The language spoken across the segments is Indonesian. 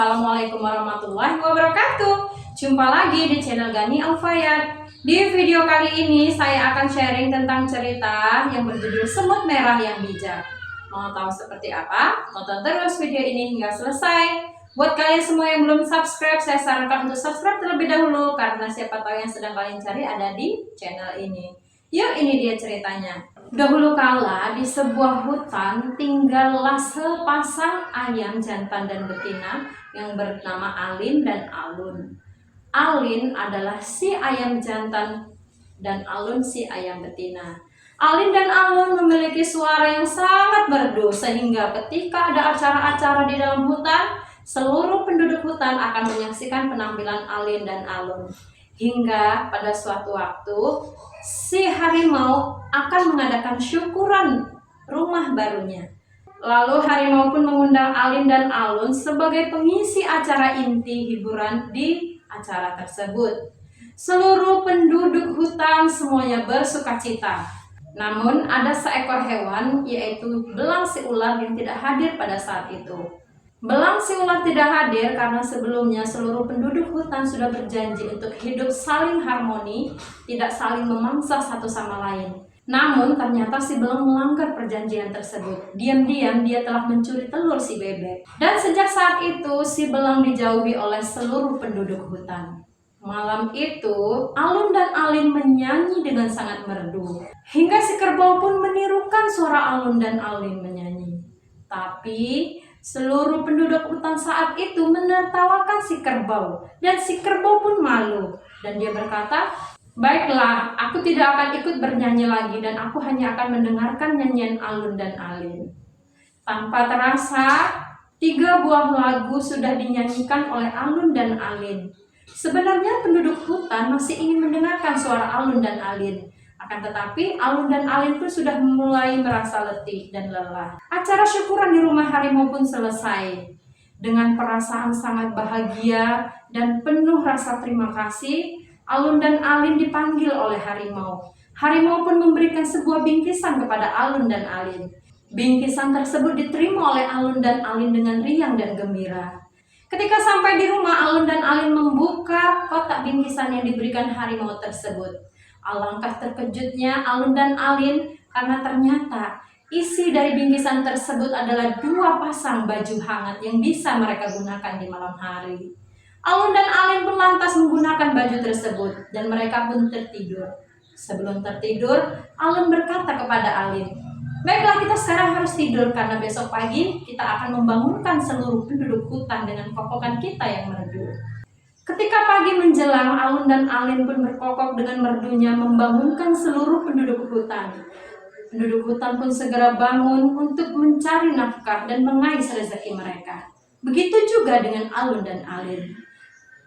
Assalamualaikum warahmatullahi wabarakatuh. Jumpa lagi di channel Gani Alfayat. Di video kali ini saya akan sharing tentang cerita yang berjudul Semut Merah yang Bijak. Mau tahu seperti apa? Tonton terus video ini hingga selesai. Buat kalian semua yang belum subscribe, saya sarankan untuk subscribe terlebih dahulu karena siapa tahu yang sedang kalian cari ada di channel ini. Yuk, ini dia ceritanya. Dahulu kala di sebuah hutan tinggallah sepasang ayam jantan dan betina yang bernama Alin dan Alun. Alin adalah si ayam jantan dan Alun si ayam betina. Alin dan Alun memiliki suara yang sangat merdu sehingga ketika ada acara-acara di dalam hutan, seluruh penduduk hutan akan menyaksikan penampilan Alin dan Alun. Hingga pada suatu waktu si harimau akan mengadakan syukuran rumah barunya. Lalu harimau pun mengundang Alin dan Alun sebagai pengisi acara inti hiburan di acara tersebut. Seluruh penduduk hutan semuanya bersukacita. Namun ada seekor hewan yaitu belang si ular yang tidak hadir pada saat itu. Belang si ular tidak hadir karena sebelumnya seluruh penduduk hutan sudah berjanji untuk hidup saling harmoni, tidak saling memangsa satu sama lain. Namun ternyata si belang melanggar perjanjian tersebut. Diam-diam dia telah mencuri telur si bebek. Dan sejak saat itu si belang dijauhi oleh seluruh penduduk hutan. Malam itu Alun dan Alin menyanyi dengan sangat merdu. Hingga si kerbau pun menirukan suara Alun dan Alin menyanyi. Tapi seluruh penduduk hutan saat itu menertawakan si kerbau, dan si kerbau pun malu, dan dia berkata, "Baiklah, aku tidak akan ikut bernyanyi lagi dan aku hanya akan mendengarkan nyanyian Alun dan Alin." Tanpa terasa, 3 buah lagu sudah dinyanyikan oleh Alun dan Alin. Sebenarnya penduduk hutan masih ingin mendengarkan suara Alun dan Alin. Akan tetapi Alun dan Alin pun sudah mulai merasa letih dan lelah. Acara syukuran di rumah harimau pun selesai. Dengan perasaan sangat bahagia dan penuh rasa terima kasih, Alun dan Alin dipanggil oleh harimau. Harimau pun memberikan sebuah bingkisan kepada Alun dan Alin. Bingkisan tersebut diterima oleh Alun dan Alin dengan riang dan gembira. Ketika sampai di rumah, Alun dan Alin membuka kotak bingkisan yang diberikan harimau tersebut. Alangkah terkejutnya Alun dan Alin karena ternyata isi dari bingkisan tersebut adalah 2 pasang baju hangat yang bisa mereka gunakan di malam hari. Alun dan Alin pun lantas menggunakan baju tersebut dan mereka pun tertidur. Sebelum tertidur, Alun berkata kepada Alin, "Baiklah, kita sekarang harus tidur karena besok pagi kita akan membangunkan seluruh penduduk hutan dengan kokokan kita yang merdu." Ketika pagi menjelang, Alun dan Alin pun berkokok dengan merdunya membangunkan seluruh penduduk hutan. Penduduk hutan pun segera bangun untuk mencari nafkah dan mengais rezeki mereka. Begitu juga dengan Alun dan Alin.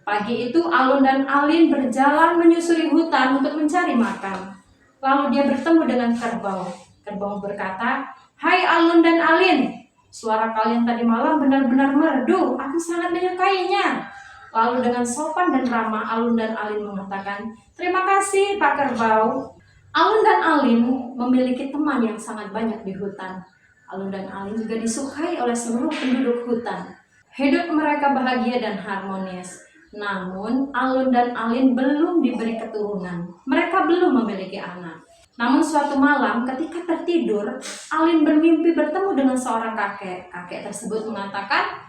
Pagi itu Alun dan Alin berjalan menyusuri hutan untuk mencari makan. Lalu dia bertemu dengan kerbau. Kerbau berkata, "Hai Alun dan Alin, suara kalian tadi malam benar-benar merdu. Aku sangat menyukainya." Lalu dengan sopan dan ramah Alun dan Alin mengatakan, "Terima kasih Pak Kerbau." Alun dan Alin memiliki teman yang sangat banyak di hutan. Alun dan Alin juga disukai oleh seluruh penduduk hutan. Hidup mereka bahagia dan harmonis. Namun Alun dan Alin belum diberi keturunan. Mereka belum memiliki anak. Namun suatu malam ketika tertidur, Alin bermimpi bertemu dengan seorang kakek. Kakek tersebut mengatakan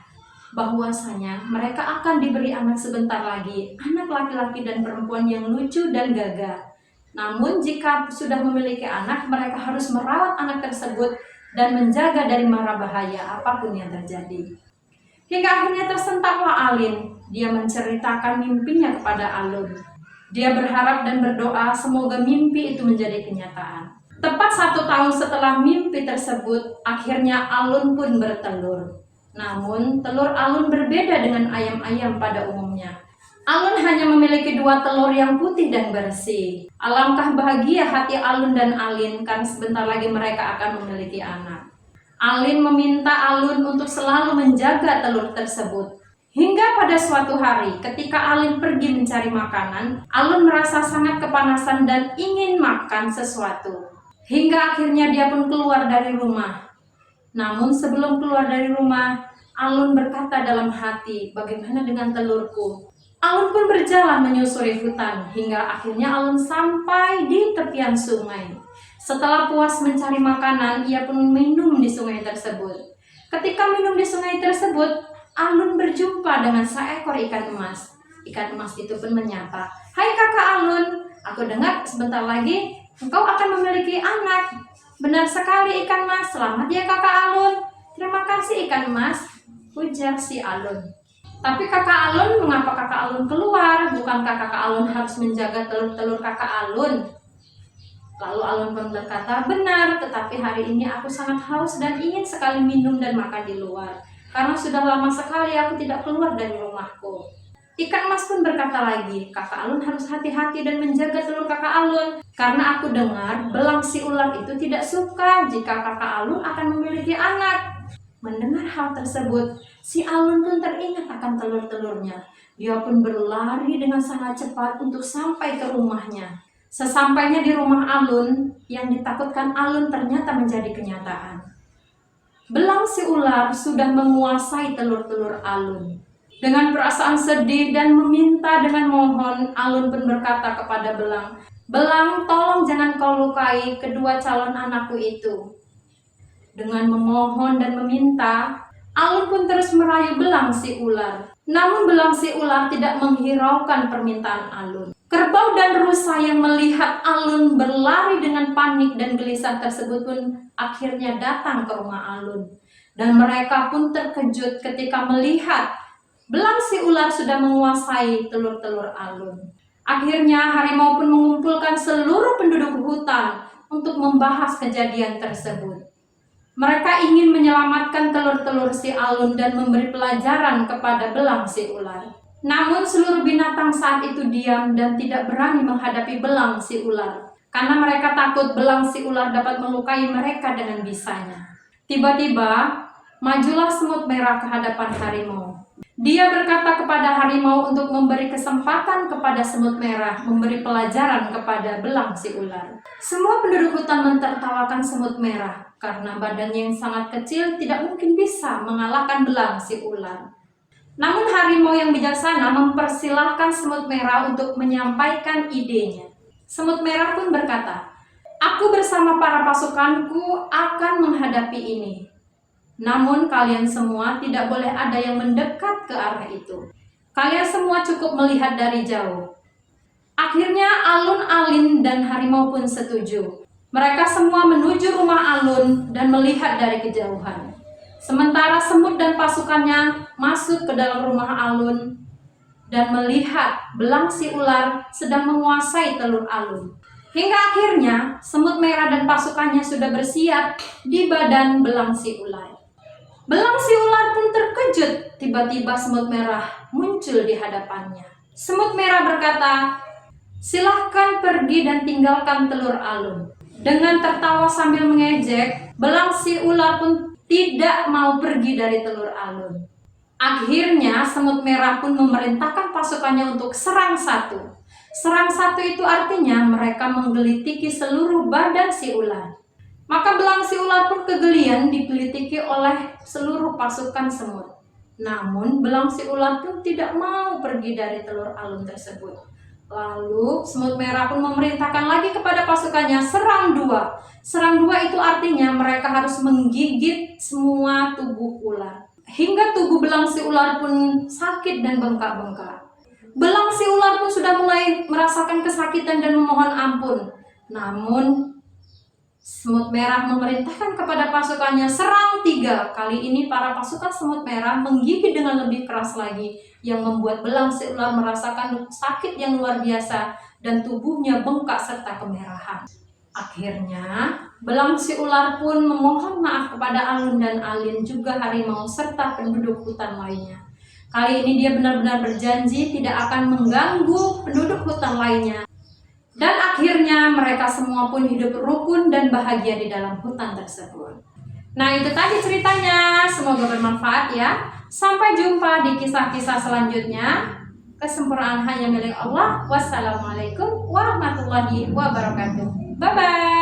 bahwasanya mereka akan diberi anak sebentar lagi, anak laki-laki dan perempuan yang lucu dan gagah. Namun jika sudah memiliki anak, mereka harus merawat anak tersebut dan menjaga dari mara bahaya apapun yang terjadi. Hingga akhirnya tersentaklah Alin. Dia menceritakan mimpinya kepada Alun. Dia berharap dan berdoa semoga mimpi itu menjadi kenyataan. Tepat 1 tahun setelah mimpi tersebut, akhirnya Alun pun bertelur. Namun, telur Alun berbeda dengan ayam-ayam pada umumnya. Alun hanya memiliki 2 telur yang putih dan bersih. Alangkah bahagia hati Alun dan Alin karena sebentar lagi mereka akan memiliki anak. Alin meminta Alun untuk selalu menjaga telur tersebut. Hingga pada suatu hari, ketika Alin pergi mencari makanan, Alun merasa sangat kepanasan dan ingin makan sesuatu. Hingga akhirnya dia pun keluar dari rumah. Namun sebelum keluar dari rumah, Alun berkata dalam hati, bagaimana dengan telurku? Alun pun berjalan menyusuri hutan hingga akhirnya Alun sampai di tepian sungai. Setelah puas mencari makanan, ia pun minum di sungai tersebut. Ketika minum di sungai tersebut, Alun berjumpa dengan seekor ikan emas. Ikan emas itu pun menyapa, "Hai kakak Alun, aku dengar sebentar lagi engkau akan memiliki anak." "Benar sekali ikan emas, selamat ya kakak Alun." "Terima kasih ikan emas," ujar si Alun. "Tapi kakak Alun, mengapa kakak Alun keluar? Bukankah kakak Alun harus menjaga telur-telur kakak Alun?" Lalu Alun pun berkata, "Benar, tetapi hari ini aku sangat haus dan ingin sekali minum dan makan di luar. Karena sudah lama sekali aku tidak keluar dari rumahku." Ikan emas pun berkata lagi, "Kakak Alun harus hati-hati dan menjaga telur kakak Alun. Karena aku dengar belang si ular itu tidak suka jika kakak Alun akan memiliki anak." Mendengar hal tersebut, si Alun pun teringat akan telur-telurnya. Dia pun berlari dengan sangat cepat untuk sampai ke rumahnya. Sesampainya di rumah Alun, yang ditakutkan Alun ternyata menjadi kenyataan. Belang si ular sudah menguasai telur-telur Alun. Dengan perasaan sedih dan meminta dengan mohon, Alun pun berkata kepada belang, "Belang, tolong jangan kau lukai kedua calon anakku itu." Dengan memohon dan meminta, Alun pun terus merayu belang si ular. Namun belang si ular tidak menghiraukan permintaan Alun. Kerbau dan rusa yang melihat Alun berlari dengan panik dan gelisah tersebut pun akhirnya datang ke rumah Alun. Dan mereka pun terkejut ketika melihat belang si ular sudah menguasai telur-telur Alun. Akhirnya harimau pun mengumpulkan seluruh penduduk hutan untuk membahas kejadian tersebut. Mereka ingin menyelamatkan telur-telur si Alun dan memberi pelajaran kepada belang si ular. Namun seluruh binatang saat itu diam dan tidak berani menghadapi belang si ular, karena mereka takut belang si ular dapat melukai mereka dengan bisanya. Tiba-tiba, majulah semut merah ke hadapan harimau. Dia berkata kepada harimau untuk memberi kesempatan kepada semut merah memberi pelajaran kepada belang si ular. Semua penduduk hutan mentertawakan semut merah karena badannya yang sangat kecil tidak mungkin bisa mengalahkan belang si ular. Namun harimau yang bijaksana mempersilahkan semut merah untuk menyampaikan idenya. Semut merah pun berkata, "Aku bersama para pasukanku akan menghadapi ini. Namun kalian semua tidak boleh ada yang mendekat ke arah itu. Kalian semua cukup melihat dari jauh." Akhirnya Alun, Alin, dan harimau pun setuju. Mereka semua menuju rumah Alun dan melihat dari kejauhan. Sementara semut dan pasukannya masuk ke dalam rumah Alun dan melihat belang si ular sedang menguasai telur Alun. Hingga akhirnya semut merah dan pasukannya sudah bersiap di badan belang si ular. Belang si ular pun terkejut, tiba-tiba semut merah muncul di hadapannya. Semut merah berkata, "Silahkan pergi dan tinggalkan telur Alun." Dengan tertawa sambil mengejek, belang si ular pun tidak mau pergi dari telur Alun. Akhirnya semut merah pun memerintahkan pasukannya untuk serang satu. Serang satu itu artinya mereka menggelitiki seluruh badan si ular. Maka belang si ular pun kegelian digelitiki oleh seluruh pasukan semut. Namun belang si ular pun tidak mau pergi dari telur Alun tersebut. Lalu semut merah pun memerintahkan lagi kepada pasukannya, serang dua. Serang dua itu artinya mereka harus menggigit semua tubuh ular. Hingga tubuh belang si ular pun sakit dan bengkak-bengkak. Belang si ular pun sudah mulai merasakan kesakitan dan memohon ampun. Namun semut merah memerintahkan kepada pasukannya, serang tiga. Kali ini para pasukan semut merah menggigit dengan lebih keras lagi, yang membuat belang si ular merasakan sakit yang luar biasa dan tubuhnya bengkak serta kemerahan. Akhirnya belang si ular pun memohon maaf kepada Alun dan Alin, juga harimau serta penduduk hutan lainnya. Kali ini dia benar-benar berjanji tidak akan mengganggu penduduk hutan lainnya. Dan akhirnya mereka semua pun hidup rukun dan bahagia di dalam hutan tersebut. Nah, itu tadi ceritanya. Semoga bermanfaat ya. Sampai jumpa di kisah-kisah selanjutnya. Kesempurnaan hanya milik Allah. Wassalamualaikum warahmatullahi wabarakatuh. Bye-bye.